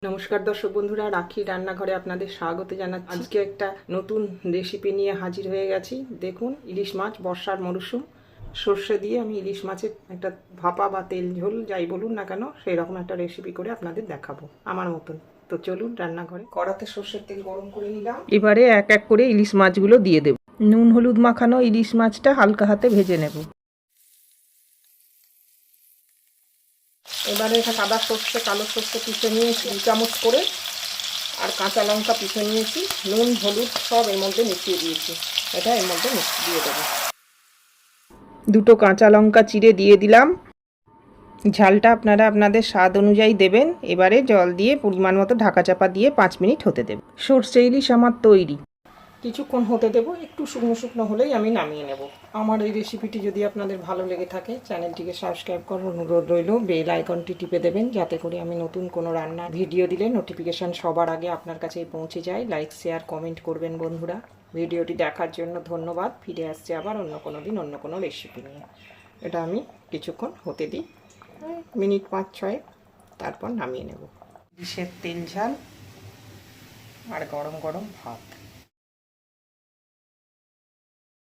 নমস্কার দর্শক বন্ধুরা, রাখি রান্নাঘরে আপনাদের স্বাগত জানাচ্ছি। আজকে একটা নতুন রেসিপি নিয়ে হাজির হয়ে গেছি। দেখুন, ইলিশ মাছ, বর্ষার মরশুম, সর্ষে দিয়ে আমি ইলিশ মাছের একটা ভাপা বা তেল ঝোল যাই বলুন না কেন সেই রকম একটা রেসিপি করে আপনাদের দেখাবো আমার মতন। তো চলুন রান্নাঘরে। কড়াতে সর্ষের তেল গরম করে নিলাম। এবারে এক এক করে ইলিশ মাছগুলো দিয়ে দেব। নুন হলুদ মাখানো ইলিশ মাছটা হালকা হাতে ভেজে নেব। এবারে এটা সাদা সর্ষে কালো সর্ষে পিষে নিয়েছি 2 চামচ করে, আর কাঁচা লঙ্কা পিষে নিয়েছি, নুন হলুদ সব এর মধ্যে মিশিয়ে দিয়েছি। এটা এর মধ্যে দিয়ে দেবো। 2 কাঁচা লঙ্কা চিড়ে দিয়ে দিলাম। ঝালটা আপনারা আপনাদের স্বাদ অনুযায়ী দেবেন। এবারে জল দিয়ে পরিমাণ মতো ঢাকা চাপা দিয়ে 5 মিনিট হতে দেব। সর্ষে ইলিশ আমার তৈরি। কিছুক্ষণ হতে দেব, একটু শুকনো শুকনো হলেই আমি নামিয়ে নেব। আমার এই রেসিপিটি যদি আপনাদের ভালো লেগে থাকে চ্যানেলটিকে সাবস্ক্রাইব করার অনুরোধ রইল। বেল আইকনটি টিপে দেবেন যাতে করে আমি নতুন কোনো রান্নার ভিডিও দিলে নোটিফিকেশান সবার আগে আপনার কাছে পৌঁছে যায়। লাইক শেয়ার কমেন্ট করবেন বন্ধুরা। ভিডিওটি দেখার জন্য ধন্যবাদ। ফিরে আসছে আবার অন্য কোনো দিন অন্য কোনো রেসিপি নিয়ে। এটা আমি কিছুক্ষণ হতে দিই, মিনিট 5-6, তারপর নামিয়ে নেব। ইলিশের তেল ঝাল আর গরম গরম ভাত।